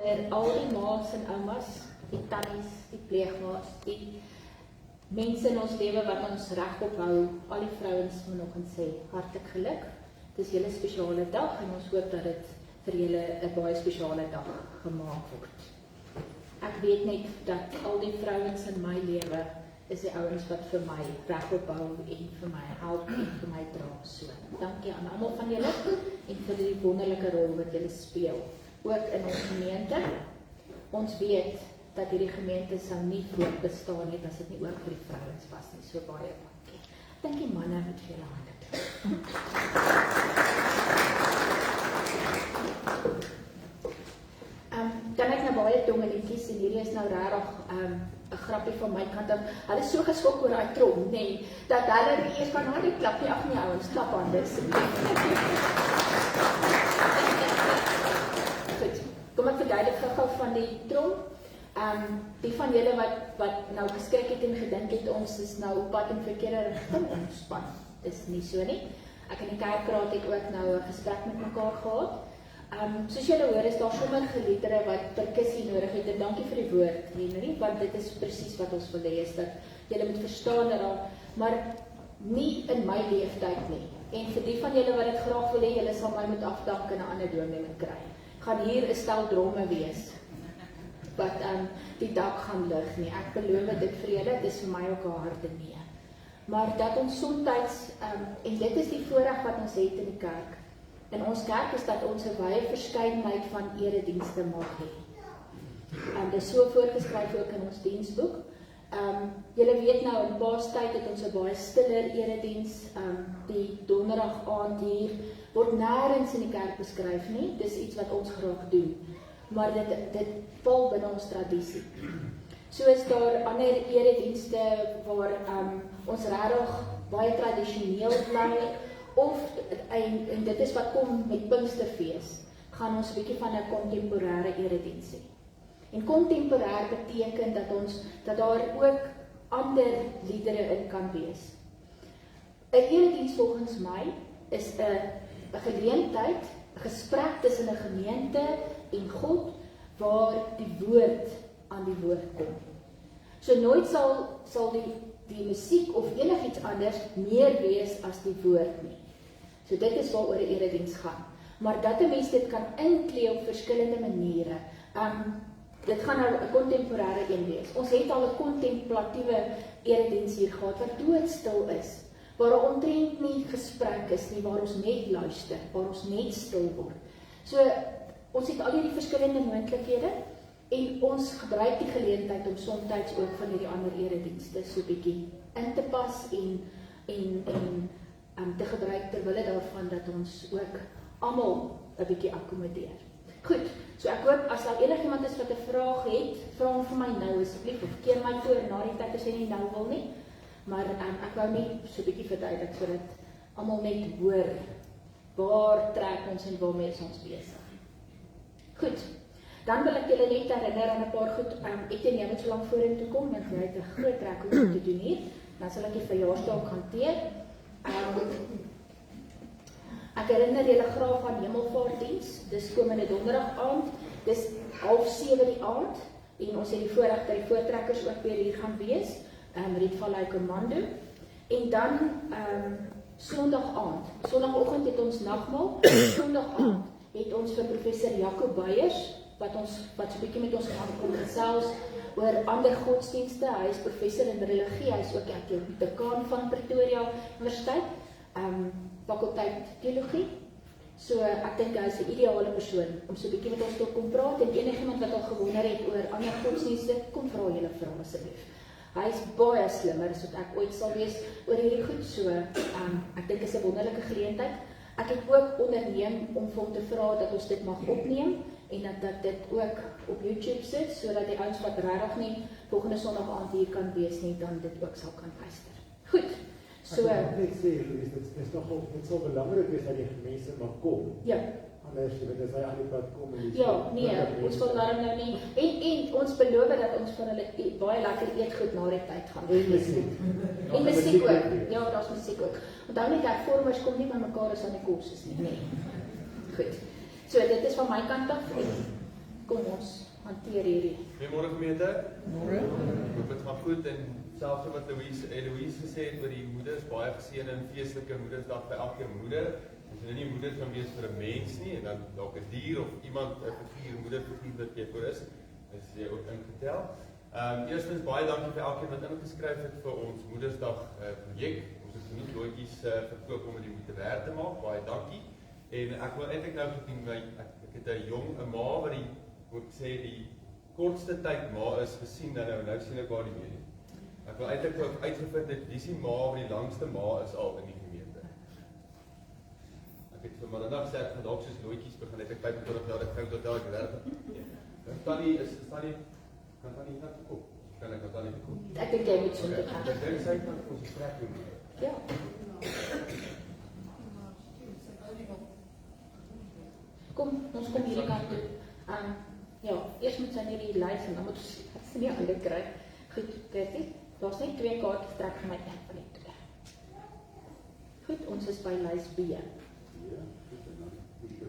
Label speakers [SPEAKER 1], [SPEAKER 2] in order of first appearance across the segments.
[SPEAKER 1] Al die ma's en oumas, die tannies, die pleegma's, die mense in ons lewe wat ons regop hou, al die vrouens vanoggend sê, hartlik geluk. Dit is julle spesiale dag en ons hoop dat dit vir julle 'n baie spesiale dag gemaak word. Ek weet net dat al die vrouens in my lewe is die ouens wat vir my regop hou en vir my help en vir my dra. So, dankie aan almal van julle en vir die wonderlike rol wat julle speel. Ook in ons gemeente. Ons weet dat hierdie gemeente sou nie voortbestaan het as dit nie ook vir die vrouens was nie. So baie dankie. Dink die manne moet vir julle hande klap. Kan ek nou baie tongeliedjies en hierdie is nou regtig 'n grappie van my kant af. Hulle is so geskok oor daai trom, nee, dat hulle eers van hande klap, nie af nie ouens, klap hande asseblief. Goed, kom ek verduidelik gou van die trom. Die van julle wat nou geskrik het en gedink het ons is nou op pad in verkeerde rigting, ontspan. Dis nie so nie. Ek en die kerkraad het ook nou 'n gesprek met mekaar gehad. Soos julle hoor is daar sommer geliedere wat perkussie nodig het en dankie vir die woord, Henry, want dit is presies wat ons wil hê is dat julle moet verstaan dat daar, maar nie in my leeftyd nie. En vir die van julle wat dit graag wil hê, julle sal my moet afdank en 'n ander dominee moet kry. Gaan hier 'n stel dromme wees wat die dak gaan lig nie. Ek beloof dit vir julle, dit is vir my ook 'n harde nee. Maar dat ons soms en dit is die voorreg wat ons het in die kerk. In ons kerk is dat ons 'n wye verskeidenheid van eredienste mag hê. Dit is so voorgeskryf ook in ons diensboek. Julle weet nou in Paastyd het ons 'n baie stiller erediens. Die donderdag aand hier word nêrens in die kerk beskryf nie. Dis iets wat ons graag doen. Maar dit val binne ons tradisie. So is daar ander eredienste waar ons regtig baie tradisioneel bly. Of, en dit is wat kom met Pinksterfees, gaan ons 'n bietjie van 'n kontemporêre erediens hê. En kontemporêr beteken dat daar ook ander liedere in kan wees. 'n Erediens volgens my is 'n geleentheid, 'n gesprek tussen 'n gemeente en God, waar die woord aan die woord kom. So nooit sal die musiek of enigiets anders meer wees as die woord nie. So dit is waaroor 'n erediens gaan. Maar dat 'n mens dit kan inklee op verskillende maniere. Dit gaan nou 'n kontemporêre een wees. Ons het al 'n kontemplatiewe erediens hier gehad wat doodstil is, waar daar omtrent nie gesprek is nie, waar ons net luister, waar ons net stil word. So ons het al hierdie verskillende moontlikhede en ons gebruik die geleentheid om soms ook van hierdie ander eredienste so bietjie in te pas en te gebruik terwille daarvan dat ons ook almal 'n bietjie akkommodeer. Goed, so ek hoop as daar enigiemand is wat 'n vraag het, vra hom vir my nou asseblief of keer my voor na die tyd as jy nie nou wil nie. Maar ek wou net so 'n bietjie verduidelik sodat almal net hoor waar trek ons en waarmee is ons besig. Goed. Dan wil ek julle net herinner aan 'n paar goed. Etienne, jy moet so lank vorentoe kom want jy het 'n groot trek om te doen hier. Dan sal ek die verjaarsdag hanteer. Ek herinner julle graag aan Hemelvaartdiens. Dis komende donderdag aand. Dis 6:30 die aand en ons het die voorreg dat die voortrekkers ook weer hier gaan wees. Riet Vallei Kommando. En dan Sondag aand. Sondagoggend het ons nagmaal. Sondag aand het ons vir professor Jaco Beyers wat so 'n bietjie met ons gaan kom gesels oor ander godsdienste. Hy is professor in religie, hy is ook die dekaan van Pretoria Universiteit, fakulteit teologie. So ek dink hy is 'n ideale persoon om so 'n bietjie met ons te kom praat en enigiemand wat al gewonder het oor ander godsdienste, kom vra julle vra asseblief. Hy is baie slimmer as wat ek ooit sal wees oor hierdie goed, so ek dink is 'n wonderlike geleentheid. Ek het ook onderneem om vir hom te vra dat ons dit mag opneem en dat dit ook op YouTube sit, sodat die ouens wat regtig nie volgende Sondag aand hier kan wees nie, dan dit ook sal kan luister. Goed, so...
[SPEAKER 2] Ek wil net sê, dit sal belangrik wees dat die mense mag kom.
[SPEAKER 1] Ja.
[SPEAKER 2] Anders, as hy aan die pad kom en
[SPEAKER 1] ja, nee, ons wil daarom nou nie, en ons beloof dat ons van hulle baie lekker eetgoed na die tyd gaan. En musiek ook, ja, daar's musiek ook. Onthou net dat vormers kom nie van mekaar as aan die kos is nie. Nee. Goed. So dit is van my kant af. kom ons hanteer hierdie.
[SPEAKER 3] Goeiemôre gemeente. Ek hoop dit gaan goed en selfs wat Eloise gesê het oor die moeders, baie geseën en feestelike Moedersdag vir elke moeder. As jy nie moeder kan wees vir 'n mens nie en dan dalk 'n dier of iemand 'n figuur, moederfiguur wat jy voor is jy ook ingetel. Eerstens baie dankie vir elkeen wat ingeskryf het vir ons Moedersdag projek. Ons het genoeg loodjies verkoop om dit te werk te maak. Baie dankie. En ek wil eintlik nou gedien ek het 'n ma wat die moet sê die kortste tyd ma is gesien dan nou sien ek haar nie meer nie. Ek wil eintlik ook uitgevind het wie se ma wat die langste ma is al in die gemeente. Ek het vir Marinda gesê ek gaan dalk soos loodjies begin het ek 25 jaar ek tot daar gewerk. Tannie kan Tannie net kom. Kan ek Tannie kom?
[SPEAKER 1] Ek dink jy moet so toe gaan.
[SPEAKER 3] Ek dink sy kan ons gesprek doen.
[SPEAKER 1] Ja. Kom, ons kom hierdie kant toe. Ja, eers moet sy nie die lys en dan moet sy nie ander kry. Goed, Gertie, daar's net 2 kaarte trek vir my een van die 2. Goed, ons is by lys B.
[SPEAKER 2] Ja, goed en dan moet ek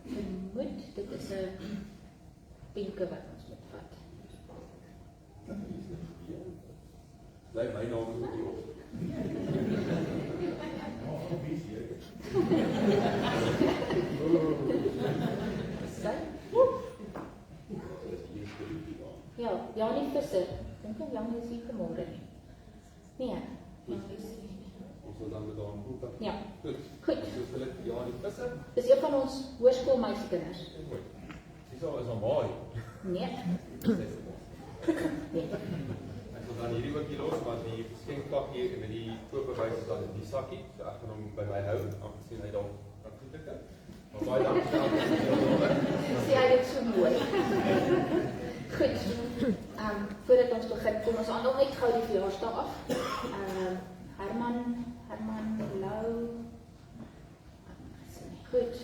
[SPEAKER 1] Vermoed, dit is 'n pinke wat ons moet vat.
[SPEAKER 3] Bly my naam is ook nie op.
[SPEAKER 1] Sy? Ja, Janie Visser. Dink jy Janie is hier vanmôre nie? Nee, Janie is hier nie.
[SPEAKER 3] Ons wil dan met haar in kontak.
[SPEAKER 1] Ja.
[SPEAKER 3] Goed.
[SPEAKER 1] Goed.
[SPEAKER 3] Soos hulle Janie Visser.
[SPEAKER 1] Dis een van ons hoërskoolmeisiekinders.
[SPEAKER 3] Mooi. Dis al is haar ma hier.
[SPEAKER 1] Nee. Nee.
[SPEAKER 3] Ek wil dan hierdie ook hier los, want die geskenkpakkie met die koopbewys is dan in die sakkie. So ek gaan hom by my hou, aangesien hy dalk goed het. Maar baie dankie vir alles.
[SPEAKER 1] Sê hy dit so mooi. Goed. Voordat ons begin, kom ons handel net gou die verjaarsdag af. Herman Lou. Goed.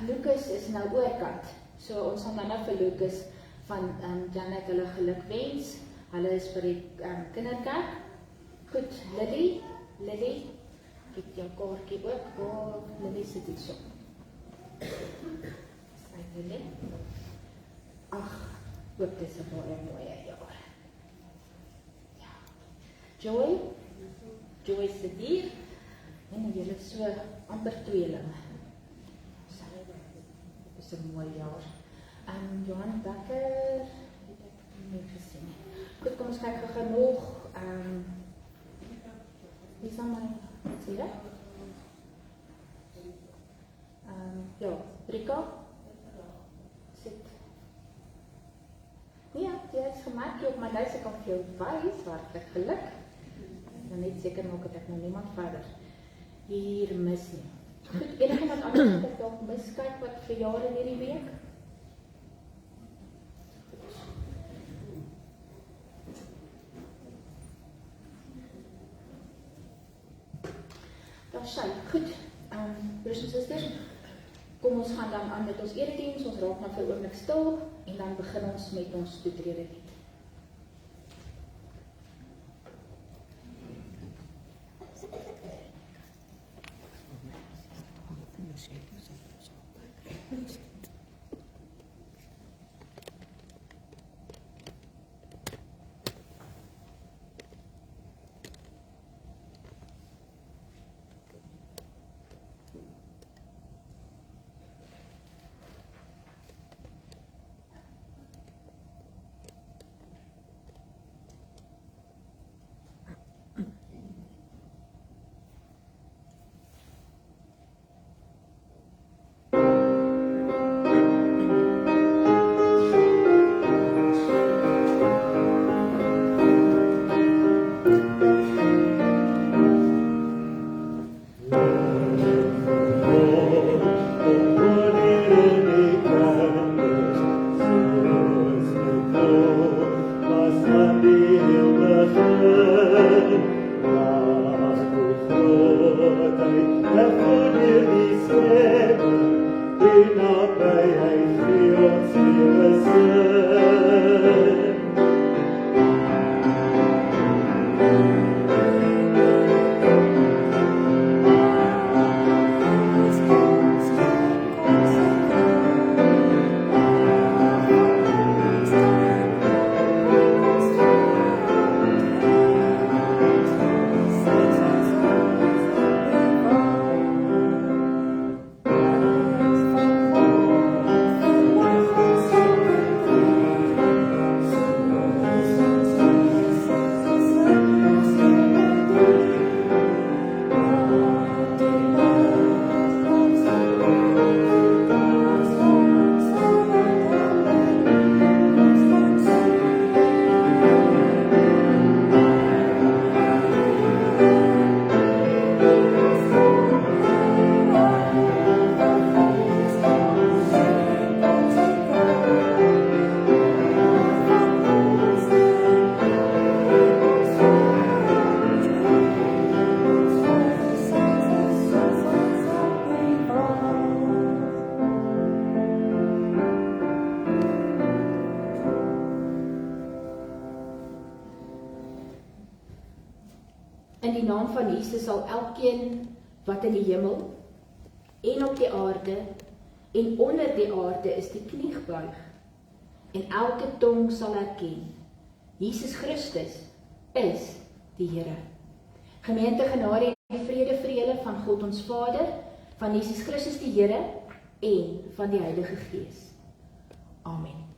[SPEAKER 1] Lucas is nou oorkant. So ons gaan dan nou vir Lucas van Janet hulle geluk wens. Hulle is by die kinderkerk. Goed, Lily, ek het jou kaartjie ook. Waar Lily sit dit so. Sy Lily. Ag, hoop dis 'n baie mooi jaar. Ja. Joy sit hier. En julle is so amper tweelinge. Dit is 'n mooi jaar. Johan Becker, het ek nie gesien nie. Goed, kom ons kyk gou nog. Wie is aan my? Sien jy? Ja, Rika. Sit. Ja, jy het gemaak op my lys, ek kan vir jou wys, hartlik geluk. Dan net seker maak dat ek nou niemand verder hier mis nie. Goed, enigiemand anders wat ek dalk mis kyk wat verjaar in hierdie week? Daar sy, goed. Broers en susters, kom ons gaan dan aan met ons erediens, ons raak nou vir 'n oomblik stil en dan begin ons met ons toetrede lied. die naam van Jesus sal elkeen wat in die hemel en op die aarde en onder die aarde is die knie gebuig en elke tong sal erken, Jesus Christus is die Here. Gemeente, genade en vrede vir julle van God ons Vader, van Jesus Christus die Here en van die Heilige Gees. Amen.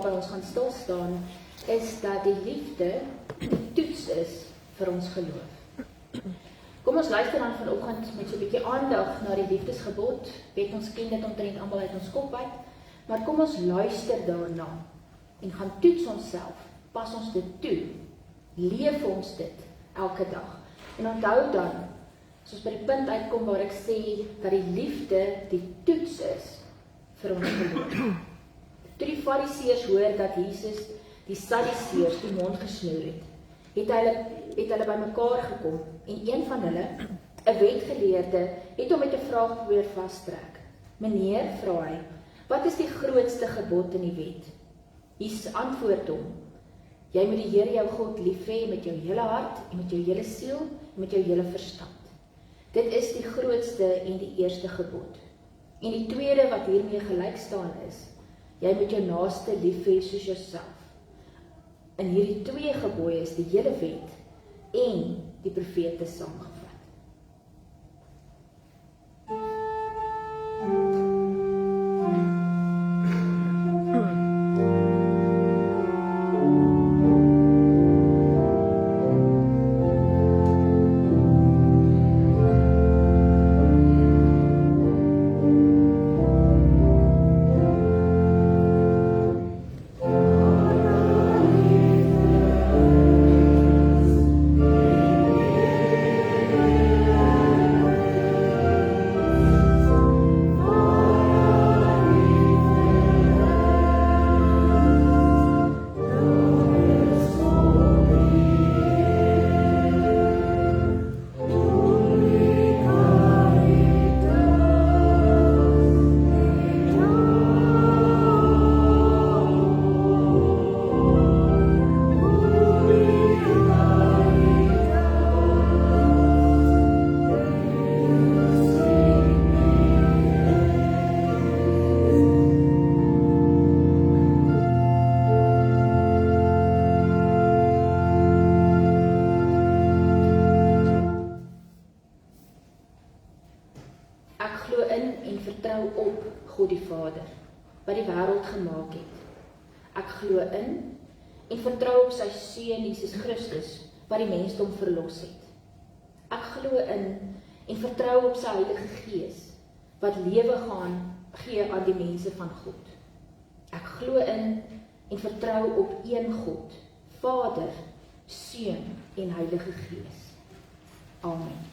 [SPEAKER 1] Waarby ons gaan stil staan, is dat die liefde die toets is vir ons geloof. Kom ons luister dan vanoggend met so 'n bietjie aandag na die liefdesgebod. Weet ons ken dit omtrent almal uit ons kop uit, maar kom ons luister daarna en gaan toets onsself. Pas ons dit toe. Leef ons dit elke dag. En onthou dan, as ons by die punt uitkom waar ek sê dat die liefde die toets is vir ons geloof. Toe die Fariseërs hoor dat Jesus die Sadduseërs die mond gesnoer het hulle bymekaar gekom en een van hulle, 'n wetgeleerde, het hom met 'n vraag probeer vastrek. Meneer, vra hy, wat is die grootste gebod in die wet? Jesus antwoord hom, Jy moet die Here jou God lief hê met jou hele hart, en met jou hele siel, en met jou hele verstand. Dit is die grootste en die eerste gebod. En die tweede wat hiermee gelyk staan is, jy moet jou naaste lief hê soos jouself. In hierdie twee gebooie is die hele wet en die profete saamgevat. Ek glo in en vertrou op God die Vader, wat die wêreld gemaak het. Ek glo in en vertrou op sy Seun Jesus Christus, wat die mensdom verlos het. Ek glo in en vertrou op sy Heilige Gees, wat lewe gee aan die mense van God. Ek glo in en vertrou op een God, Vader, Seun en Heilige Gees. Amen.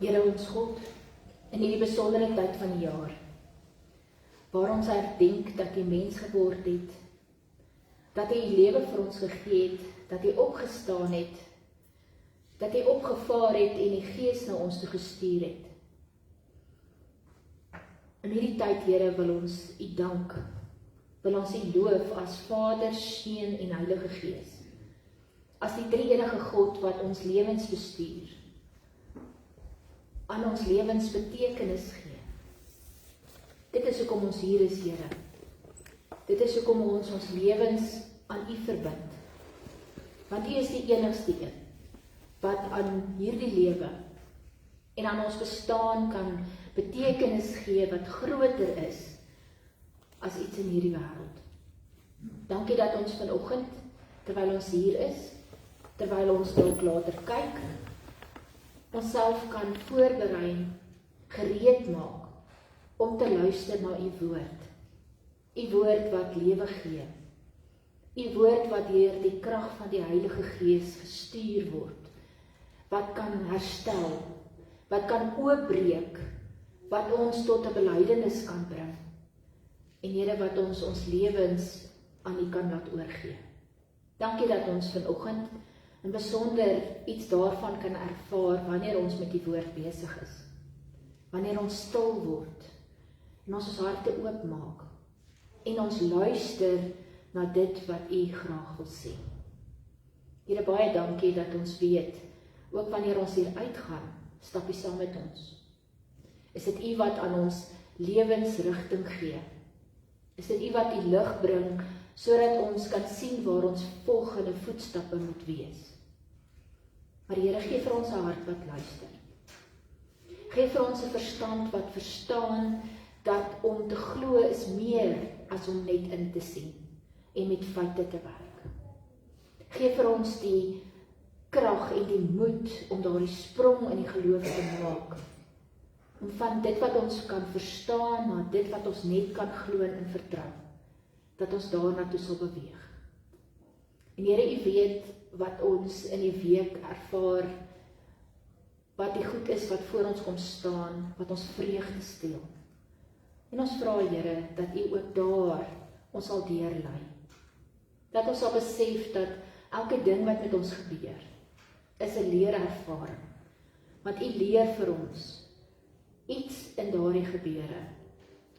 [SPEAKER 1] Here ons God, in hierdie besondere tyd van die jaar, waar ons herdenk dat U mens geword het, dat U U lewe vir ons gegee het, dat U opgestaan het, dat U opgevaar het en die Gees na ons toe gestuur het. In hierdie tyd, Here, wil ons U dank, wil ons U loof as Vader, Seun en Heilige Gees, as die drie-enige God wat ons lewens bestuur, aan ons lewens betekenis gee. Dit is hoekom ons hier is, Here. Dit is hoekom ons lewens aan U verbind. Want U is die enigste een wat aan hierdie lewe en aan ons bestaan kan betekenis gee wat groter is as iets in hierdie wêreld. Dankie dat ons vanoggend, terwyl ons hier is, terwyl ons dalk later kyk, onsself kan voorberei, gereed maak om te luister na U woord. U woord wat lewe gee. U woord wat deur die krag van die Heilige Gees gestuur word, wat kan herstel, wat kan oopbreek, wat ons tot 'n belydenis kan bring, en Here, wat ons lewens aan U kan laat oorgee. Dankie dat ons vanoggend in besonder iets daarvan kan ervaar wanneer ons met die woord besig is. Wanneer ons stil word en ons harte oopmaak en ons luister na dit wat U graag wil sê. Here, baie dankie dat ons weet, ook wanneer ons hier uitgaan, stap U saam met ons. Is dit U wat aan ons lewensrigting gee? Is dit U wat die lig bring, sodat ons kan sien waar ons volgende voetstappe moet wees? Maar Here, gee vir ons 'n hart wat luister. Gee vir ons 'n verstand wat verstaan dat om te glo is meer as om net in te sien en met feite te werk. Gee vir ons die krag en die moed om daardie sprong in die geloof te maak. Om van dit wat ons kan verstaan na dit wat ons net kan glo en vertrou, dat ons daarna toe sal beweeg. En Here, U weet wat ons in die week ervaar, wat die goed is wat voor ons kom staan, wat ons vreugde steel. En ons vra, Here, dat U ook daar ons sal deurlei. Dat ons sal besef dat elke ding wat met ons gebeur, is 'n leerervaring. Want U leer vir ons iets in daardie gebeure.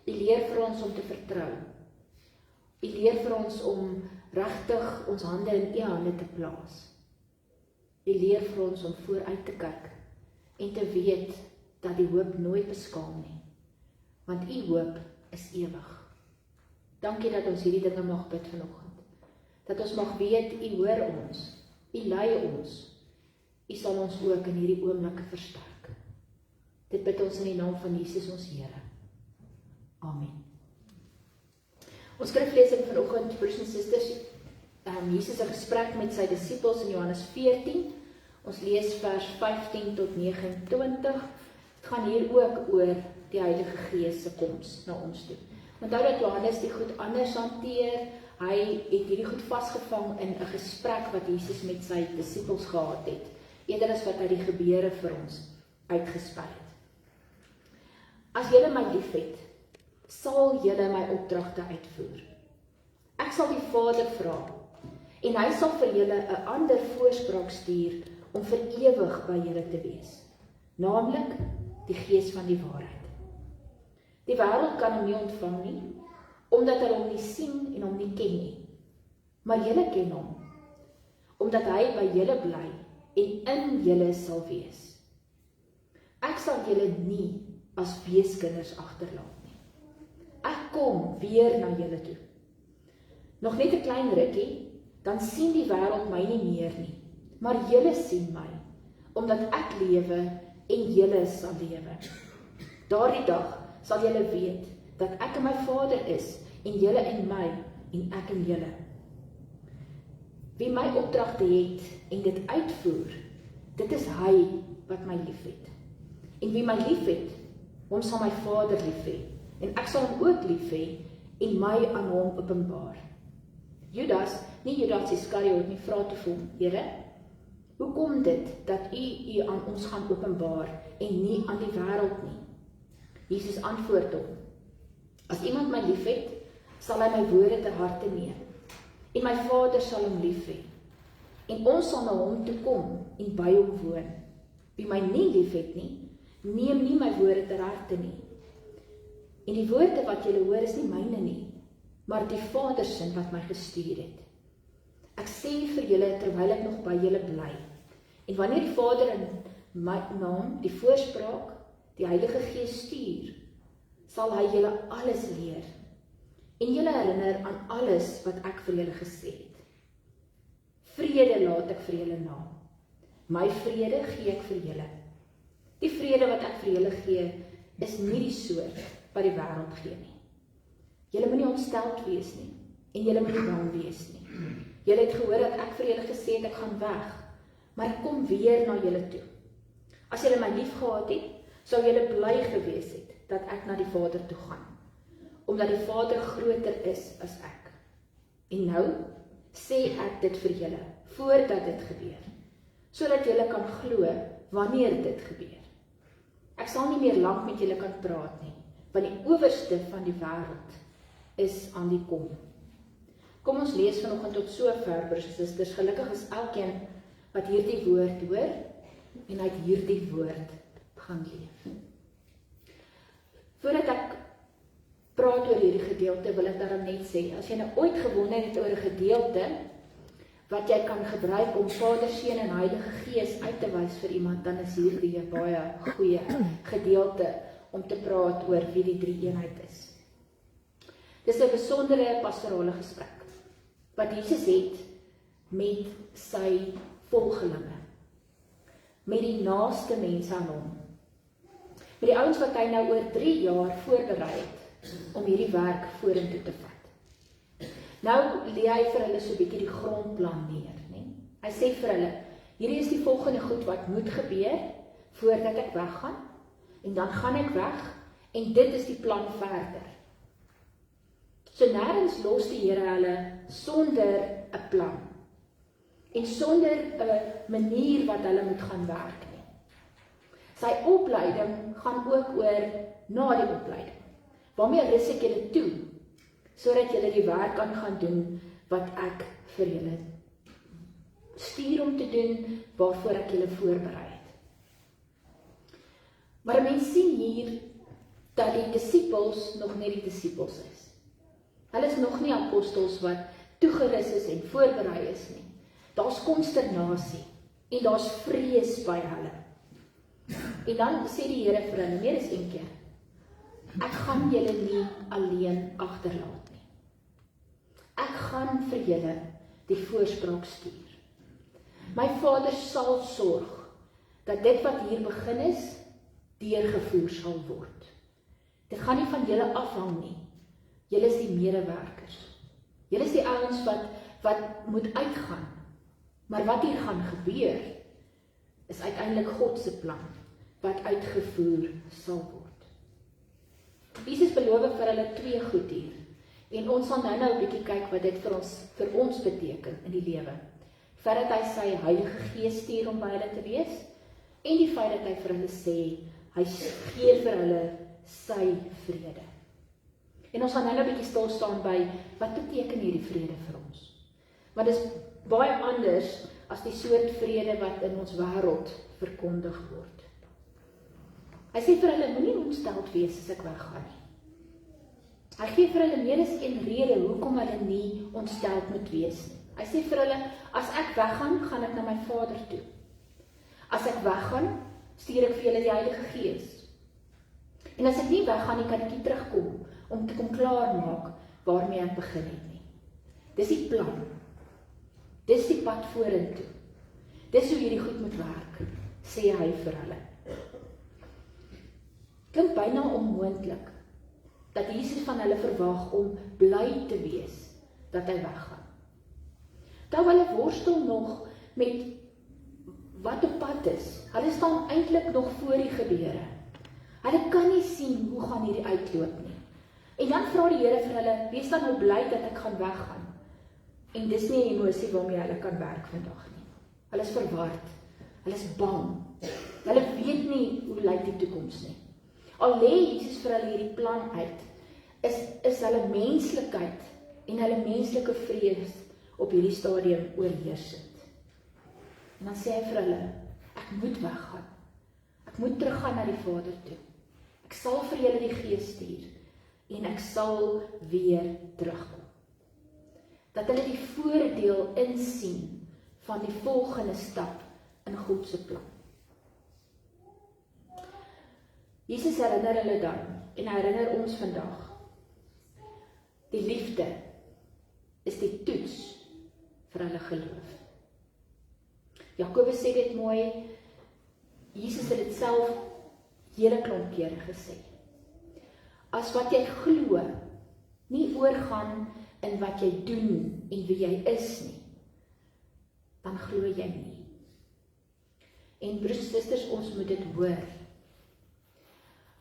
[SPEAKER 1] U leer vir ons om te vertrou. U leer vir ons om regtig ons hande in U hande te plaas. U leer vir ons om vooruit te kyk en te weet dat die hoop nooit beskaam nie. Want U hoop is ewig. Dankie dat ons hierdie dinge mag bid vanoggend. Dat ons mag weet, U hoor ons, U lei ons. U sal ons ook in hierdie oomblikke versterk. Dit bid ons in die naam van Jesus ons Here. Amen. Ons skriflesing vanoggend, broers en susters, Jesus 'n gesprek met sy disippels in Johannes 14. Ons lees vers 15 tot 29. Het gaan hier ook oor die Heilige Gees se koms na ons toe. Onthou dat Johannes die goed anders hanteer. Hy het hierdie goed vasgevang in 'n gesprek wat Jesus met sy disippels gehad het, eerder as wat hy die gebeure vir ons uitgespel het. As julle my liefhet, sal julle my opdragte uitvoer. Ek sal die Vader vra, en hy sal vir julle 'n ander voorspraak stuur om vir ewig by julle te wees, naamlik die Gees van die waarheid. Die wêreld kan hom nie ontvang nie, omdat hulle hom nie sien en hom nie ken nie. Maar julle ken hom, omdat hy by julle bly en in julle sal wees. Ek sal julle nie as weeskinders agterlaat nie. Ek kom weer na julle toe. Nog net 'n klein rukkie, dan sien die wêreld my nie meer nie, maar julle sien my, omdat ek lewe en julle sal lewe. Daardie dag sal julle weet dat ek in my Vader is en julle in my en ek in julle. Wie my opdragte het en dit uitvoer, dit is hy wat my liefhet. En wie my liefhet, hom sal my Vader lief hê, en ek sal hom ook lief hê en my aan hom openbaar. Judas Iskariot nie, vra toe vir hom, Here, hoe kom dit dat U aan ons gaan openbaar en nie aan die wêreld nie? Jesus antwoord hom, as iemand my liefhet, sal hy my woorde ter harte neem, en my Vader sal hom lief hê, en ons sal na hom toe kom en by hom woon. Wie my nie liefhet nie, neem nie my woorde ter harte nie. En die woorde wat julle hoor is nie myne nie, maar die Vader se wat my gestuur het. Ek sê vir julle terwyl ek nog by julle bly. En wanneer die Vader in my naam die voorspraak, die Heilige Gees stuur, sal hy julle alles leer en julle herinner aan alles wat ek vir julle gesê het. Vrede laat ek vir julle na. My vrede gee ek vir julle. Die vrede wat ek vir julle gee, is nie die soort wat die wêreld gee nie. Julle moet nie ontsteld wees nie, en julle moet nie bang wees nie. Julle het gehoor dat ek vir julle gesê het, ek gaan weg, maar ek kom weer na julle toe. As julle my lief gehad het, sou julle bly gewees het, dat ek na die Vader toe gaan, omdat die Vader groter is as ek. En nou, sê ek dit vir julle, voordat dit gebeur, sodat julle kan glo wanneer dit gebeur. Ek sal nie meer lank met julle kan praat nie, want die owerste van die wêreld is aan die kom. Kom ons lees vanoggend tot sover, broers en susters. Gelukkig is elkeen wat hierdie woord hoor en uit hierdie woord gaan leef. Voordat ek praat oor hierdie gedeelte, wil ek daarom net sê, as jy nou ooit gewonder het oor 'n gedeelte wat jy kan gebruik om Vader, Seun en Heilige Gees uit te wys vir iemand, dan is hierdie 'n baie goeie gedeelte om te praat oor wie die drie eenheid is. Dis 'n besondere pastorale gesprek wat Jesus het met sy volgelinge, met die naaste mense aan hom, met die ouens wat hy nou oor 3 jaar voorberei het om hierdie werk vorentoe te vat. Nou lê hy vir hulle so 'n bietjie die grondplan neer, né? Hy sê vir hulle, hierdie is die volgende goed wat moet gebeur voordat ek weggaan, en dan gaan ek weg, en dit is die plan verder. So nêrens los die Here hulle sonder 'n plan, en sonder 'n manier wat hulle moet gaan werk nie. Sy opleiding gaan ook oor na die opleiding. Waarmee rus ek julle toe, sodat julle die werk kan gaan doen wat ek vir julle stuur om te doen, waarvoor ek julle voorberei het. Maar mense sien hier dat die disippels nog net die disippels is. Hulle is nog nie apostels wat toegerus is en voorberei is nie. Daar's konsternasie en daar's vrees by hulle. En dan sê die Here vir hulle meer as een keer, ek gaan julle nie alleen agterlaat nie. Ek gaan vir julle die voorspraak stuur. My Vader sal sorg dat dit wat hier begin is, deurgevoer sal word. Dit gaan nie van julle afhang nie. Julle is die medewerkers. Julle is die ouens wat moet uitgaan. Maar wat hier gaan gebeur, is uiteindelik God se plan, wat uitgevoer sal word. Jesus beloof vir hulle 2 goed hier. En ons gaan nou 'n bietjie kyk wat dit vir ons beteken in die lewe. Feit dat hy sy Heilige Gees stuur om by hulle te wees, en die feit dat hy vir hulle sê, hy gee vir hulle sy vrede. En ons gaan nou 'n bietjie stil staan by, wat beteken hierdie vrede vir ons? Want dit is baie anders as die soort vrede wat in ons wêreld verkondig word. Hy sê vir hulle, moenie ontsteld wees as ek weggaan nie. Hy gee vir hulle meer as een rede hoekom hulle nie ontsteld moet wees nie. Hy sê vir hulle, as ek weggaan, gaan ek na my Vader toe. As ek weggaan, stuur ek vir julle die Heilige Gees. En as ek nie weggaan nie, kan ek nie terugkom om te kom klaarmaak waarmee ek begin het nie. Dis die plan. Dis die pad vorentoe. Dis hoe hierdie goed moet werk, sê hy vir hulle. Klink byna onmoontlik dat Jesus van hulle verwag om bly te wees dat hy weggaan. Terwyl hulle worstel nog met wat op pad is. Hulle staan eintlik nog voor die gebeure. Hulle kan nie sien hoe gaan hierdie uitloop nie. En dan vra die Here vir hulle, wees dan nou bly dat ek gaan weggaan. En dis nie 'n emosie waarmee hulle kan werk vandag nie. Hulle is verward. Hulle is bang. Hulle weet nie hoe lyk die toekoms nie. Al lê Jesus vir hulle hierdie plan uit, is hulle menslikheid en hulle menslike vrees op hierdie stadium oorheersend. En dan sê hy vir hulle, ek moet weggaan. Ek moet teruggaan na die Vader toe. Ek sal vir julle die Gees stuur en ek sal weer terugkom. Dat hulle die voordeel insien van die volgende stap in God se plan. Jesus herinner hulle dan, en hy herinner ons vandag, die liefde is die toets vir hulle geloof. Jakobus sê dit mooi, Jesus het dit self hele klomp kere gesê. As wat jy glo, nie oorgaan in wat jy doen en wie jy is nie, dan glo jy nie. En broers en susters, ons moet dit hoor.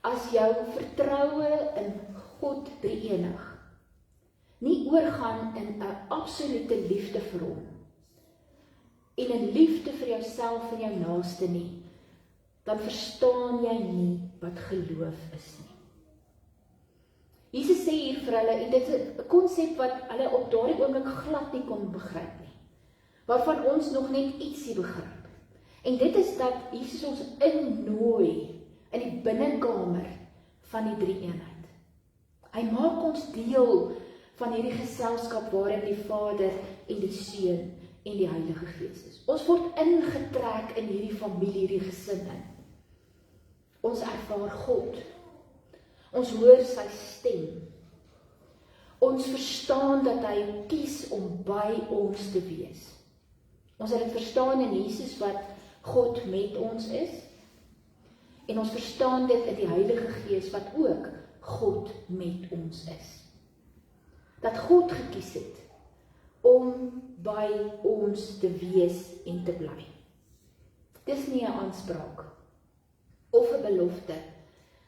[SPEAKER 1] As jou vertroue in God drie-enig nie oorgaan in 'n absolute liefde vir hom, en 'n liefde vir jouself en jou naaste nie, dan verstaan jy nie wat geloof is nie. Jesus sê hier vir hulle, en dit is 'n konsep wat hulle op daardie oomblik glad nie kon begryp nie, waarvan ons nog net ietsie begryp. En dit is dat Jesus ons innooi in die binnekamer van die drie-eenheid. Hy maak ons deel van hierdie geselskap waarin die Vader en die Seun en die Heilige Gees is. Ons word ingetrek in hierdie familie, hierdie gesin in. Ons ervaar God. Ons hoor sy stem. Ons verstaan dat hy kies om by ons te wees. Ons het dit verstaan in Jesus wat God met ons is. En ons verstaan dit in die Heilige Gees wat ook God met ons is. Dat God gekies het om by ons te wees en te bly. Dis nie 'n aanspraak of 'n belofte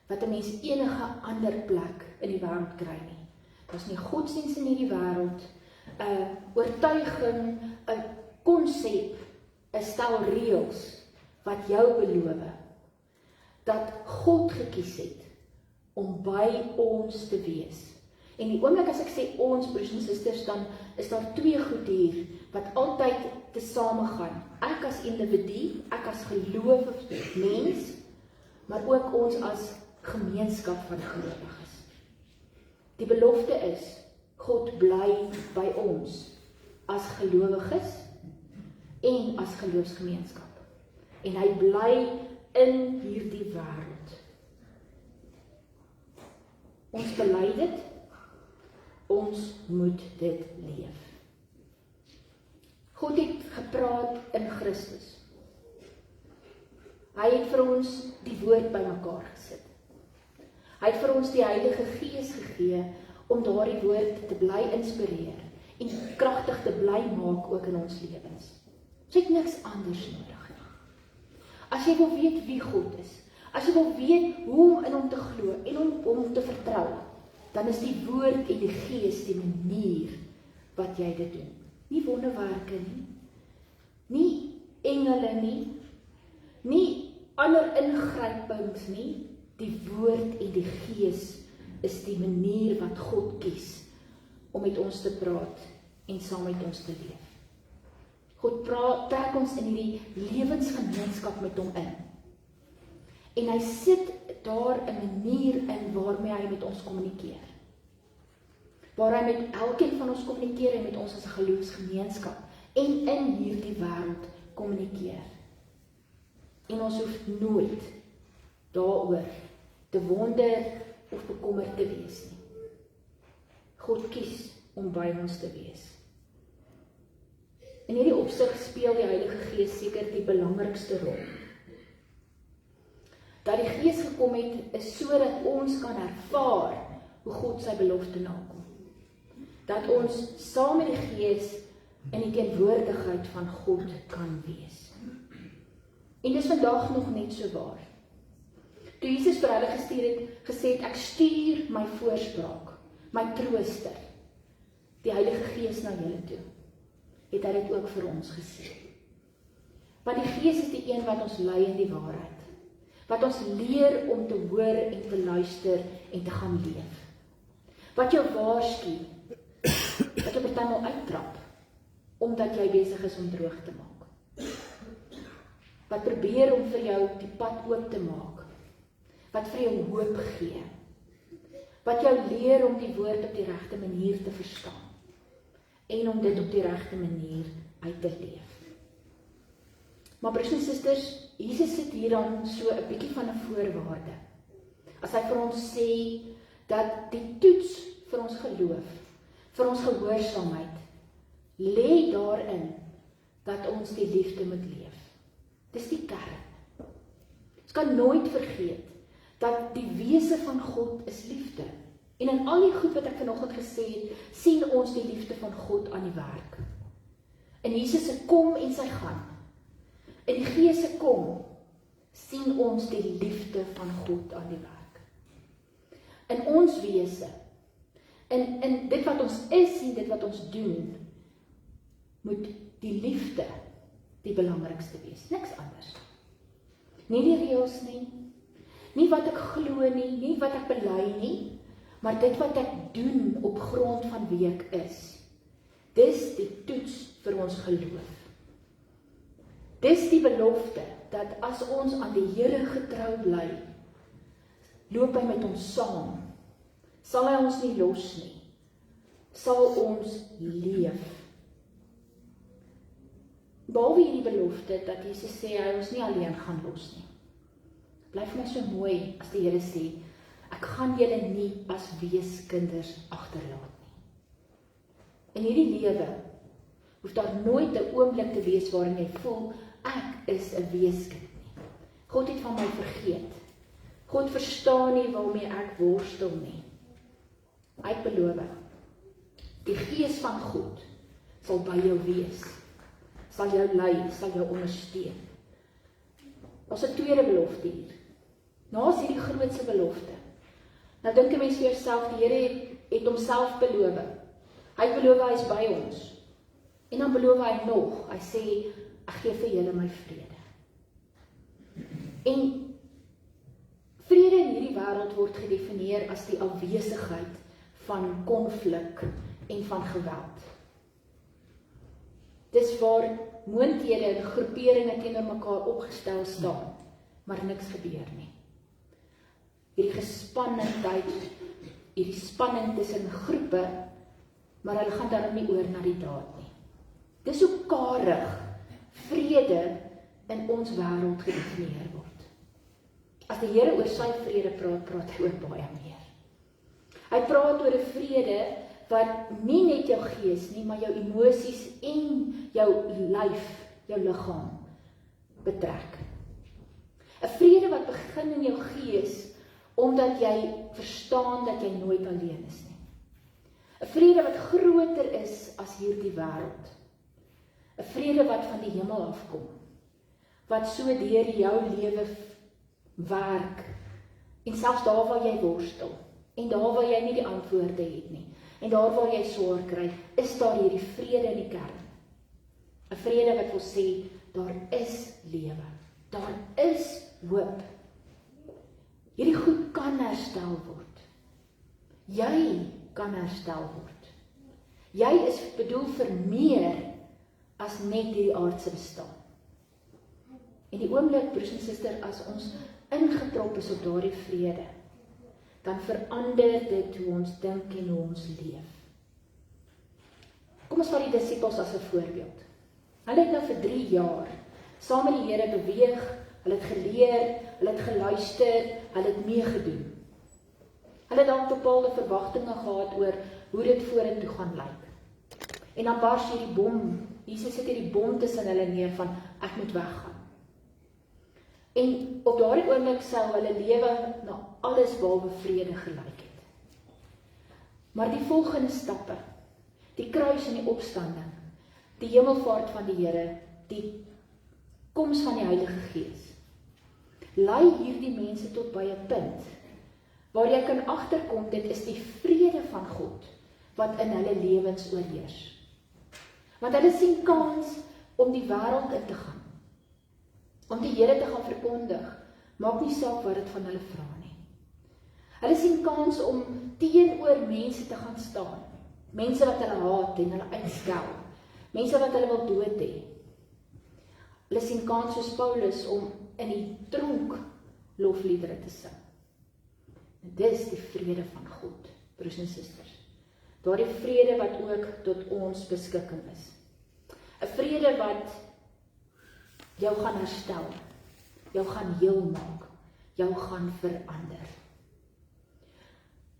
[SPEAKER 1] wat 'n mens enige ander plek in die wêreld kry nie. Daar's nie godsdienst in hierdie wêreld, 'n oortuiging, 'n konsep, 'n stel reëls wat jou beloof dat God gekies het om by ons te wees. En die oomblik as ek sê ons, broers en susters, dan is daar twee goed hier wat altyd te same gaan. Ek as individu, ek as gelowige mens, maar ook ons as gemeenskap van gelowiges. Die belofte is, God bly by ons as gelowiges en as geloofsgemeenskap. En hy bly in hierdie wêreld. Ons bely dit, ons moet dit leef. God het gepraat in Christus. Hy het vir ons die woord bymekaar gesit. Hy het vir ons die Heilige Gees gegee om daardie woord te bly inspireer en kragtig te bly maak ook in ons lewens. Ons het niks anders nodig nie. As jy wil weet wie God is, as jy wil weet hoe om in hom te glo en om hom te vertrou, dan is die woord en die Gees die manier wat jy dit doen. Nie wonderwerke nie, nie engele nie, nie ander ingrypings nie, die woord en die Gees is die manier wat God kies om met ons te praat en saam met ons te leef. God trek ons in hierdie lewensgemeenskap met hom in. En hy sit daar 'n manier in waarmee hy met ons kommunikeer. Waar hy met elkeen van ons kommunikeer en met ons as 'n geloofsgemeenskap en in hierdie wêreld kommunikeer. En ons hoef nooit daaroor te wonder of bekommerd te wees nie. God kies om by ons te wees. In hierdie opsig speel die Heilige Gees seker die belangrikste rol. Dat die Gees gekom het, is sodat ons kan ervaar hoe God sy belofte nakom. Dat ons saam met die Gees in die teenwoordigheid van God kan wees. En dis vandag nog net so waar. Toe Jesus vir hulle gesê het, ek stuur my voorspraak, my trooster, die Heilige Gees na julle toe, het hy dit ook vir ons gesê. Want die Gees is die een wat ons lei in die waarheid, wat ons leer om te hoor en te luister en te gaan leef. Wat jou waarsku, wat jou partymal uittrap, omdat jy besig is om droog te maak. Wat probeer om vir jou die pad oop te maak, wat vir jou hoop gee, wat jou leer om die woord op die regte manier te verstaan, en om dit op die regte manier uit te leef. Maar broers en susters, Jesus sit hier dan so 'n bietjie van 'n voorwaarde. As hy vir ons sê, dat die toets vir ons geloof, vir ons gehoorsaamheid, lê daarin, dat ons die liefde moet leef. Dis die kern. Ons kan nooit vergeet, dat die wese van God is liefde. En in al die goed wat ek vanoggend gesê het, sien ons die liefde van God aan die werk. In Jesus se kom en sy gaan, in die Gees se kom, sien ons die liefde van God aan die werk. In ons wese, in dit wat ons is en dit wat ons doen, moet die liefde die belangrikste wees, niks anders. Nie die reëls nie wat ek glo nie wat ek bely nie, maar dit wat ek doen op grond van wie ek is. Dis die toets vir ons geloof. Dis die belofte, dat as ons aan die Here getrou bly, loop hy met ons saam, sal hy ons nie los nie, sal ons leef. Behalwe hierdie belofte, dat Jesus sê, hy ons nie alleen gaan los nie. Bly vir my so mooi, as die Here sê, ek gaan julle nie as weeskinders agterlaat nie. In hierdie lewe, hoef daar nooit 'n oomblik te wees waarin jy voel, ek is 'n weeskind nie. God het van my vergeet. God verstaan nie waarmee ek worstel nie. Hy het beloof, die Gees van God sal by jou wees, sal jou lei, sal jou ondersteun. Daar's 'n tweede belofte hier. Naas hierdie grootste belofte. Nou dink 'n mens vir jouself, die Here het homself beloof. Hy het beloof hy is by ons. En dan beloof hy nog, hy sê, ek gee vir julle my vrede. En vrede in hierdie wêreld word gedefinieer as die afwesigheid van konflik en van geweld. Dis waar moondhede en groeperinge teenoor mekaar opgestel staan, maar niks gebeur nie. Hierdie gespannenheid, hierdie spanning tussen groepe, maar hulle gaan daarom nie oor na die daad nie. Dis hoe karig vrede in ons wêreld gedefinieer word. As die Here oor sy vrede praat, praat hy oor baie meer. Hy praat oor 'n vrede wat nie net jou gees nie, maar jou emosies en jou lyf, jou liggaam betrek. 'n Vrede wat begin in jou gees, omdat jy verstaan dat jy nooit alleen is nie. 'n Vrede wat groter is as hierdie wêreld. 'n Vrede wat van die hemel afkom, wat so deur jou lewe werk, en selfs daar waar jy worstel, en daar waar jy nie die antwoorde het nie, en daar waar jy swaar kry, is daar hierdie vrede in die kern. 'n Vrede wat wil sê, daar is lewe, daar is hoop. Hierdie goed kan herstel word. Jy kan herstel word. Jy is bedoel vir meer as net hierdie aardse bestaan. En die oomblik, broers en susters, as ons ingetrop is op daardie vrede, dan verander dit hoe ons dink en hoe ons leef. Kom ons vat die disippels as 'n voorbeeld. Hulle het nou vir 3 jaar saam met die Here beweeg, hulle het geleer, hulle het geluister, hulle het meegedoen. Hulle het dalk bepaalde verwagtinge gehad oor hoe dit vorentoe gaan lyk. En dan bars hierdie bom, Jesus sit hierdie bom tussen hulle neer van, ek moet weggaan. En op daardie oomblik sou hulle lewe na alles behalwe vrede gelyk het. Maar die volgende stappe, die kruis en die opstanding, die hemelvaart van die Here, die koms van die Heilige Gees, lei hierdie mense tot by 'n punt, waar jy kan agterkom, dit is die vrede van God, wat in hulle lewens oorheers. Want hulle sien kans om die wêreld in te gaan, om die Here te gaan verkondig, maak nie saak wat dit van hulle vra nie. Hulle sien kans om teenoor mense te gaan staan, mense wat hulle haat en hulle uitskel, mense wat hulle wil dood hê. Hulle sien kans soos Paulus om in die tronk lofliedere te sing. En dis die vrede van God, broers en susters. Daardie vrede wat ook tot ons beskikking is. 'n Vrede wat jou gaan herstel, jou gaan heel maak, jou gaan verander.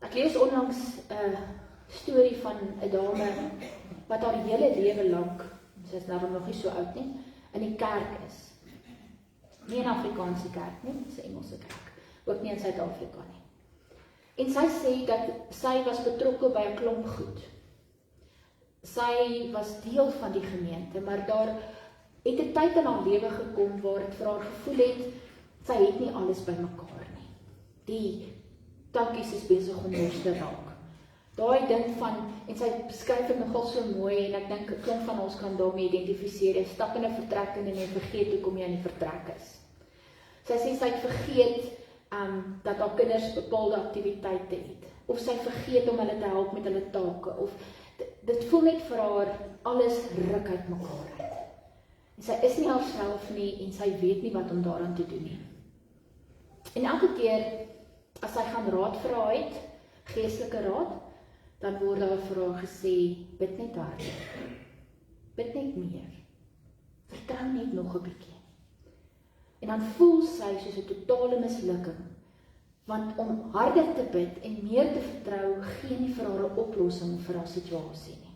[SPEAKER 1] Ek lees onlangs 'n storie van 'n dame wat haar hele lewe lank, sy is nou nog nie so oud nie, in die kerk is. Nie 'n Afrikaanse kerk nie, dis 'n Engelse kerk, ook nie in Suid-Afrika nie. En sy sê dat sy was betrokke by 'n klomp goed. Sy was deel van die gemeente, maar daar het 'n tyd in haar lewe gekom waar dit vir haar gevoel het, sy het nie alles bymekaar nie. Die touwtjies is besig om los te raak. Daai ding van, en sy beskryf dit nogal so mooi, en ek dink 'n klomp van ons kan daarmee identifiseer, jy stap in 'n vertrek in en jy vergeet hoekom jy in die vertrek is. Sy sê sy het vergeet dat haar kinders bepaalde aktiwiteite het, of sy vergeet om hulle te help met hulle take, of dit voel net vir haar, alles ruk uit mekaar uit. En sy is nie haarself nie, en sy weet nie wat om daaraan te doen nie. En elke keer, as sy gaan raad vra het, geestelike raad, dan word daar vir haar gesê, bid net harder, bid net meer, vertrou net nog 'n bietjie. En dan voel sy soos 'n totale mislukking, want om harder te bid en meer te vertrou, gee nie vir haar 'n oplossing vir haar situasie nie.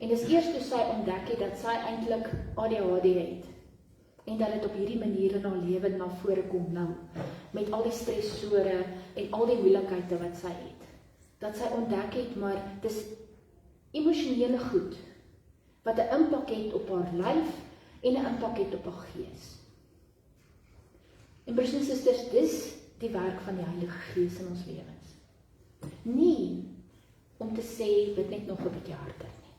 [SPEAKER 1] En dis eers toe sy ontdek het dat sy eintlik ADHD het, en dat dit op hierdie manier in haar lewe na vore kom nou, met al die stressore en al die moeilikhede wat sy het, dat sy ontdek het, maar dis emosionele goed, wat 'n impak het op haar lyf, en 'n impak het op haar gees. En broers en susters, dis die werk van die Heilige Gees in ons lewens. Nie om te sê, bid net nog 'n bietjie harder nie,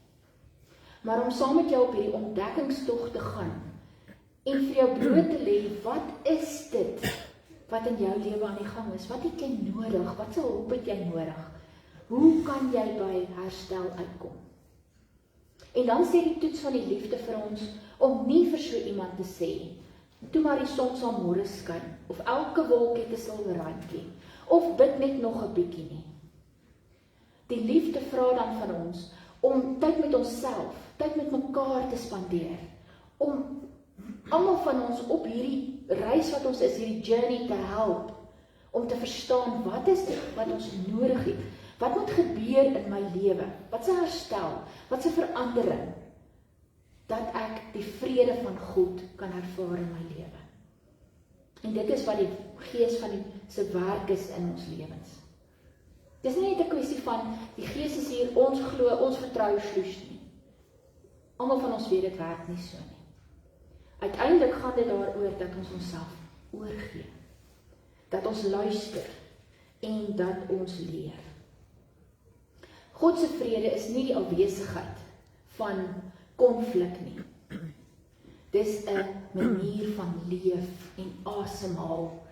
[SPEAKER 1] maar om saam met jou op hierdie ontdekkingstog te gaan, en vir jou bloot te lê, wat is dit wat in jou lewe aan die gang is? Wat het jy nodig? Wat se hulp het jy nodig? Hoe kan jy by herstel uitkom? En dan sê die toets van die liefde vir ons, om nie vir so iemand te sê, toe maar die son sal môre skyn, of elke wolk het 'n silwer randjie, of bid net nog 'n bietjie nie. Die liefde vra dan van ons, om tyd met onsself, tyd met mekaar te spandeer, om almal van ons op hierdie reis wat ons is, hierdie journey te help, om te verstaan, wat is dit wat ons nodig het? Wat moet gebeur in my lewe? Wat se herstel? Wat se verandering? Dat ek die vrede van God kan ervaar in my lewe. En dit is wat die Gees van die se werk is in ons lewens. Dis nie net 'n kwessie van, die Gees is hier, ons glo, ons vertrou sloes nie. Almal van ons weet dit werk nie so nie. Uiteindelik gaan dit daaroor dat ons onsself oorgee, dat ons luister en dat ons leer. God se vrede is nie die afwesigheid van konflik nie. Dis 'n manier van leef en asemhaal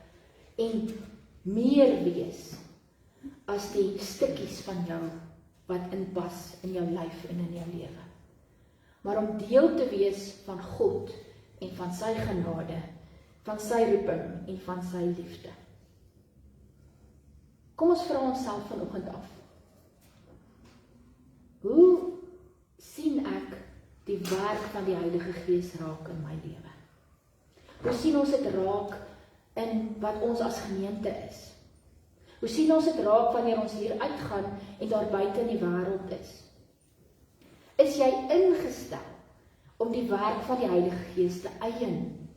[SPEAKER 1] en meer wees as die stukkies van jou wat inpas in jou lyf en in jou lewe. Maar om deel te wees van God en van sy genade, van sy roeping en van sy liefde. Kom ons vra onsself vanoggend af. Hoe sien ek die werk van die Heilige Gees raak in my lewe? Hoe sien ons dit raak in wat ons as gemeente is? Hoe sien ons dit raak wanneer ons hier uitgaan en daar buite in die wêreld is? Is jy ingestel om die werk van die Heilige Gees te eien,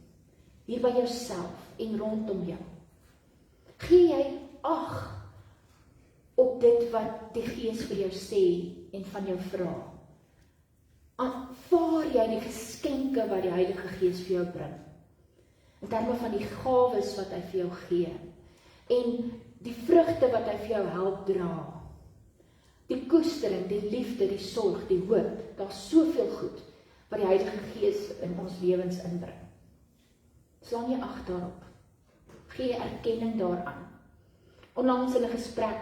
[SPEAKER 1] hier by jouself en rondom jou? Gee jy ag op dit wat die Gees vir jou sê en van jou vra? Aanvaar jy die geskenke wat die Heilige Gees vir jou bring, in terme van die gawes wat hy vir jou gee, en die vrugte wat hy vir jou help dra, die koestering, die liefde, die sorg, die hoop, daar's soveel goed wat die Heilige Gees in ons lewens inbring. Slaan jy ag daarop, gee erkenning daaraan. Onlangs in 'n gesprek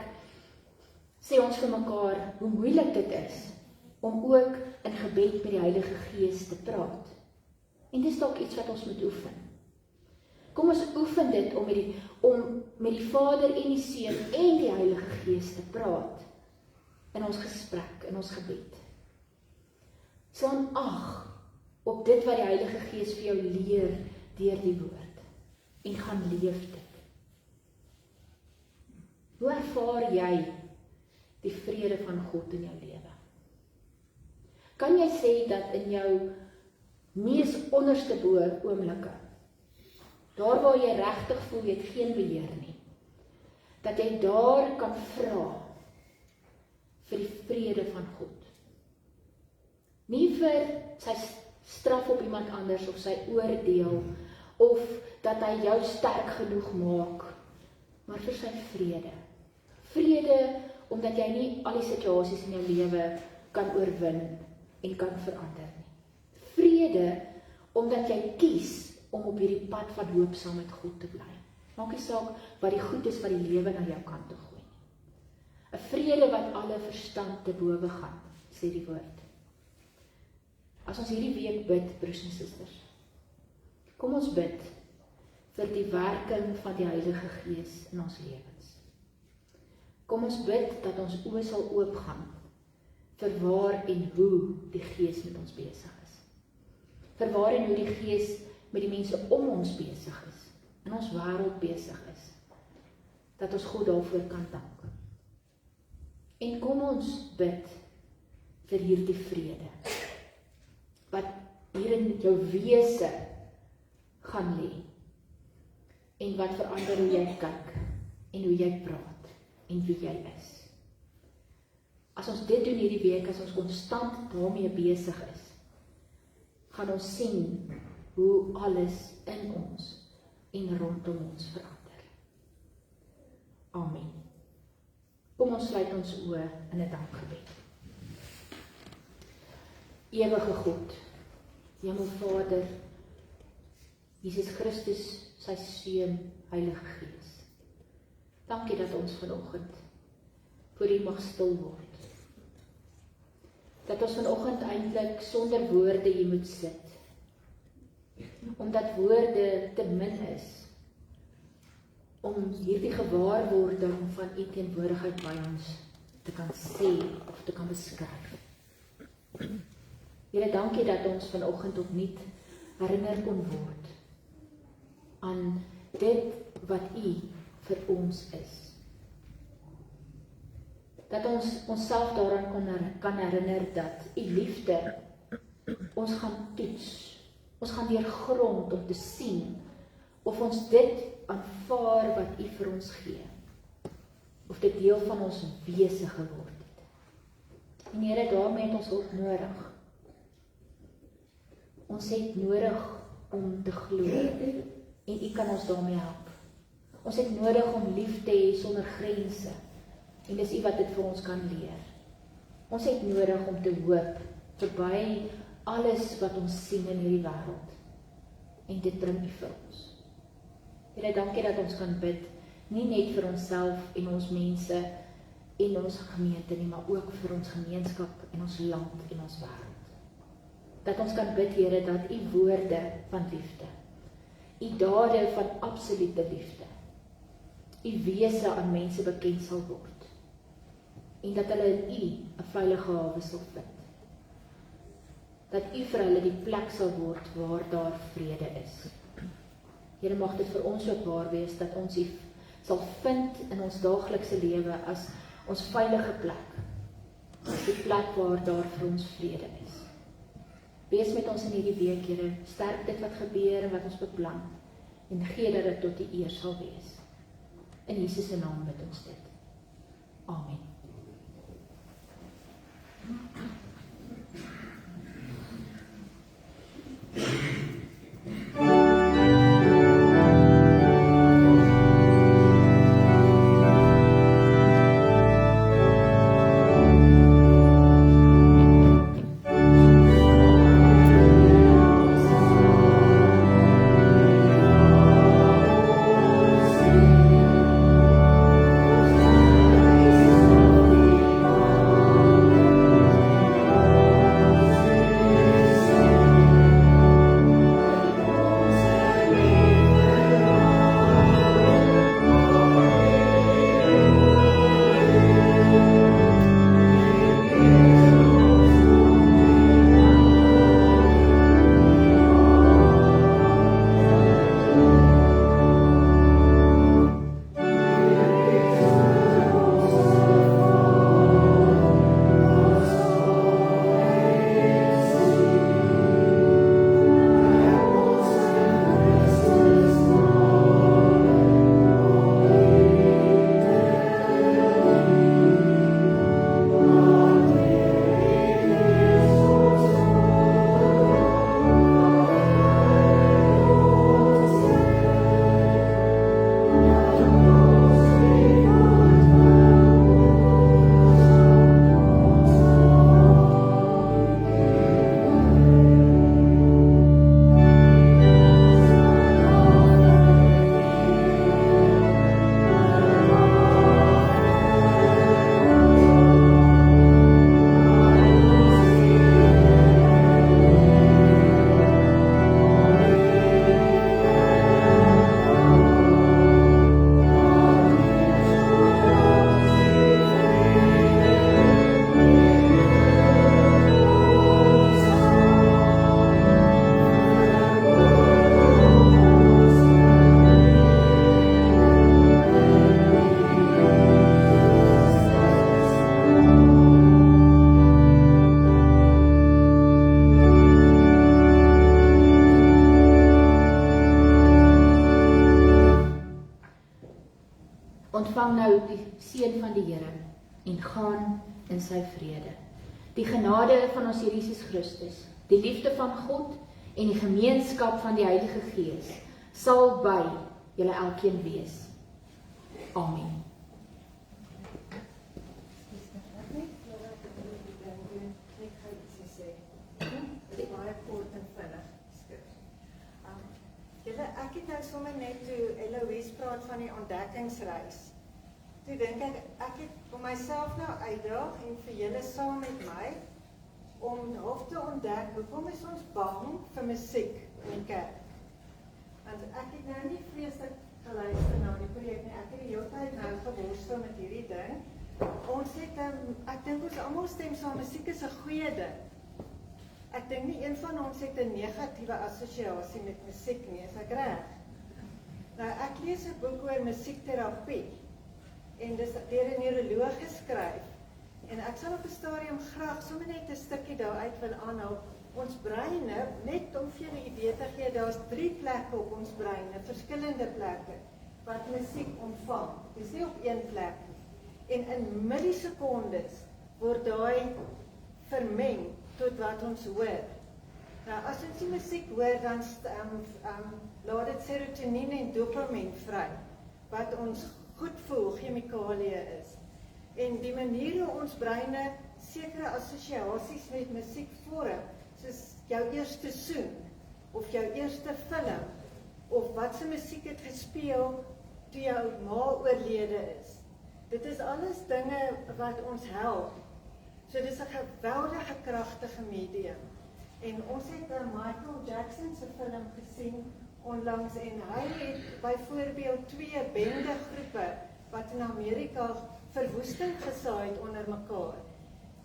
[SPEAKER 1] sê ons vir mekaar hoe moeilik dit is om ook in gebed met die Heilige Gees te praat. En dis dalk iets wat ons moet oefen. Kom ons oefen dit om met die Vader en die Seun en die Heilige Gees te praat in ons gesprek, in ons gebed. Slaan ag op dit wat die Heilige Gees vir jou leer deur die woord en gaan leef dit. Hoe ervaar jy die vrede van God in jou lewe? Kan jy sê dat in jou mees onderste bo oomblikke, daar waar jy regtig voel jy het geen beheer nie, dat jy daar kan vra vir die vrede van God? Nie vir sy straf op iemand anders of sy oordeel, of dat hy jou sterk genoeg maak, maar vir sy vrede. Vrede omdat jy nie al die situasies in jou lewe kan oorwin en kan verander nie. Vrede omdat jy kies om op hierdie pad van hoop saam met God te bly. Maak nie saak wat die goed is wat die lewe na jou kant toe gooi. 'n vrede wat alle verstand te bowe gaan, sê die woord. As ons hierdie week bid, broers en susters, kom ons bid vir die werking van die Heilige Gees in ons lewens. Kom ons bid dat ons oë sal oopgaan vir waar en hoe die Gees met ons besig is. Vir waar en hoe die Gees met die mense om ons besig is, in ons wêreld besig is, dat ons God daarvoor kan dank. En kom ons bid vir hierdie vrede, wat hier in jou wese gaan lê, en wat verander hoe jy kyk, en hoe jy praat, en wie jy is. As ons dit doen hierdie week, as ons konstant daarmee besig is, gaan ons sien hoe alles in ons en rondom ons verander. Amen. Kom ons sluit ons oë in 'n dankgebed. Ewige God, Hemelvader, Jesus Christus, sy Seun, Heilige Gees. Dankie dat ons vanoggend voor U mag stil word. Dat ons vanoggend eintlik sonder woorde hier moet sit. Omdat woorde te min is om hierdie gewaarwording van U teenwoordigheid by ons te kan sê of te kan beskryf. Here, dankie dat ons vanoggend opnuut herinner kon word aan dit wat U vir ons is. Dat ons onsself daaraan kan herinner dat U liefde ons gaan toets. Ons gaan deurgrond om te sien of ons dit aanvaar wat U vir ons gee. Of dit deel van ons wese geword het. En Here, daarmee het ons hulp nodig. Ons het nodig om te glo. En U kan ons daarmee help. Ons het nodig om lief te hê sonder grense. En dis U wat dit vir ons kan leer. Ons het nodig om te hoop verby alles wat ons sien in hierdie wêreld. En dit bring U vir ons. Here, dankie dat ons kan bid, nie net vir onsself en ons mense en ons gemeente nie, maar ook vir ons gemeenskap en ons land en ons wêreld. Dat ons kan bid, Here, dat U woorde van liefde, U dade van absolute liefde, U wese aan mense bekend sal word. En dat hulle in U 'n veilige hawe sal vind. Dat U vir hulle die plek sal word waar daar vrede is. Here, mag dit vir ons ook waar wees, dat ons U sal vind in ons daaglikse lewe as ons veilige plek. Die plek waar daar vir ons vrede is. Wees met ons in hierdie week, Here, sterk dit wat gebeur en wat ons beplan, en gee dat dit tot die eer sal wees. In Jesus se naam bid ons dit. Amen. ontvang nou die seën van die Here en gaan in sy vrede. Die genade van ons Here Jesus Christus, die liefde van God en die gemeenskap van die Heilige Gees sal by julle elkeen wees. Amen.
[SPEAKER 4] Ek het nou sommer net toe Eloise praat van die ontdekkingsreis. Toe dink ek het vir myself nou uitdaag en vir julle saam met my om nog te ontdek, hoekom is ons bang vir musiek in die kerk? Want ek het nou nie vreeslik geluister na die preek nie, ek het die hele tyd nou geworstel met hierdie ding. Ons het, ek dink ons almal stem saam, musiek is 'n goeie ding. Ek dink nie een van ons het 'n negatiewe assosiasie met musiek nie, is ek reg? Nou, ek lees 'n boek oor musiekterapie en dis deur 'n neuroloog geskryf. En ek sal op 'n stadium graag sommer net 'n stukkie daaruit wil aanhaal. Ons breine, net om vir julle 'n idee te gee, daar's 3 plekke op ons breine, verskillende plekke wat musiek ontvang. Dis nie op een plek nie. En in millisekondes word daai vermeng tot wat ons hoor. Nou, as ons die musiek hoor, dan laat dit serotonien en dopamien vry, wat ons goed voel chemikalieë is. En die manier hoe ons breine sekere assosiasies met musiek vorm, soos jou eerste soen, of jou eerste film, of wat se musiek het gespeel toe jou ma oorlede is. Dit is alles dinge wat ons help. So dis 'n geweldige kragtige medium. En ons het Michael Jackson se film gesien onlangs en hy het byvoorbeeld 2 bendegroepe wat in Amerika verwoesting gesaai het onder mekaar.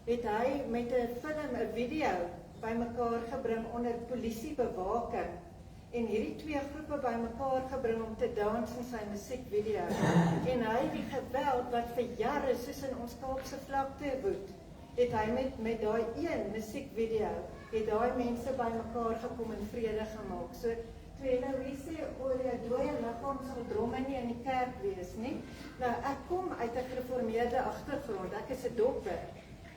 [SPEAKER 4] Het hy met 'n film, 'n video bymekaar gebring onder polisiebewaking en hierdie 2 groepe bymekaar gebring om te dans in sy musiekvideo. En hy het die geweld wat vir jare soos in ons Kaapse vlakte woed, het hy met daai een musiekvideo, het daai mense bymekaar gekom en vrede gemaak. So, toe Eloise sê, oor jou dooie liggaam sal dromme nie in die kerk wees nie. Nou, ek kom uit 'n gereformeerde agtergrond, ek is 'n dokter.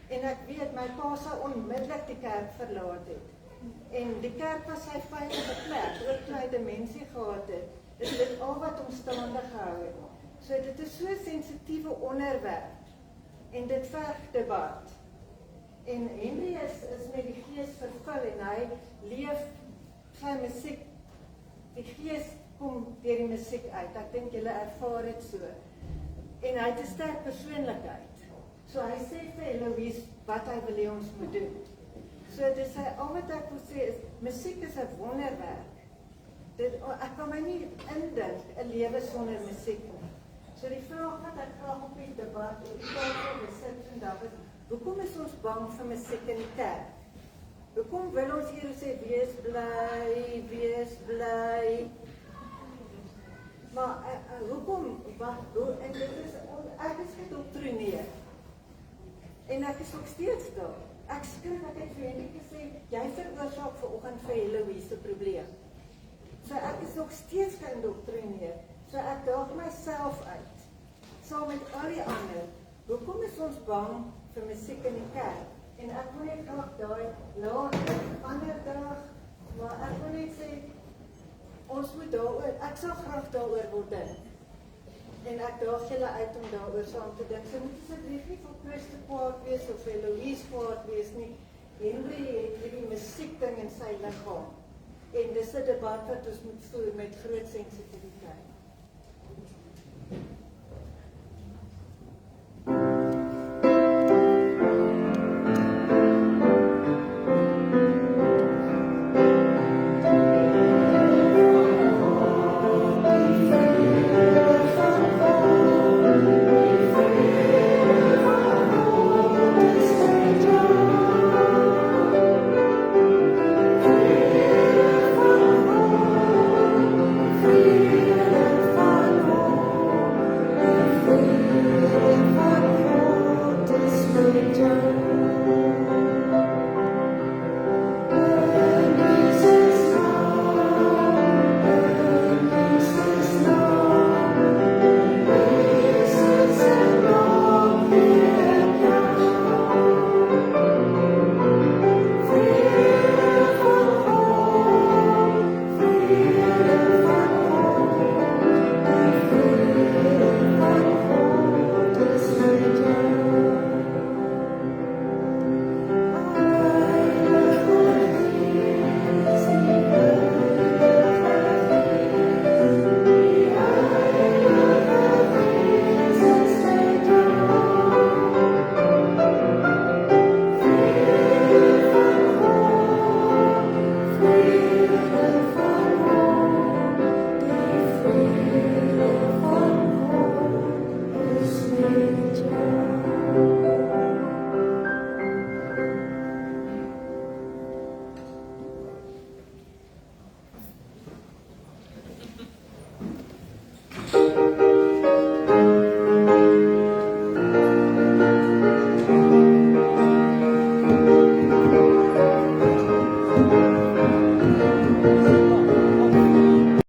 [SPEAKER 4] En ek weet, my pa sou onmiddellik die kerk verlaat het. En die kerk was sy veilige plek, ook toe hy demensie gehad het. Is dit al wat hom staande gehou het. So dit is so 'n sensitiewe onderwerp. En dit verg debat. En Henry is met die gees vervul en hy leef sy musiek. Die gees kom deur die musiek uit. Ek dink julle ervaar dit so. En hy het 'n sterk persoonlikheid. So hy sê vir Eloise wat hy wil hê ons moet doen. So dis al wat ek wil sê is, musiek is 'n wonderwerk. Ek kan my nie indink 'n lewe sonder musiek nie. So die vraag wat ek graag op die debat en die tafel besit vandag is, hoekom is ons bang vir musiek in die kerk? Hoekom wil ons hier sê, wees bly? Maar hoekom, en dit is, ek is gedoktrineer. En ek is ook steeds daar. Ek skrik, ek het vir Henry gesê, jy veroorsaak vanoggend vir Eloise se probleem. So ek is nog steeds geïndoktrineer. So ek daag myself uit, saam met al die ander. Hoekom is ons bang vir musiek in die kerk? En ek wil net graag daai later, ander dag, maar ek wil net sê, ons moet daaroor, ek sal graag daaroor wil dink. En ek daag julle uit om daaroor saam te dink. So moet asseblief nie vir Christo kwaad wees of vir Eloise kwaad wees nie. Henry het hierdie musiekding in sy liggaam. En dis 'n debat wat ons moet voer met groot sensitiwiteit.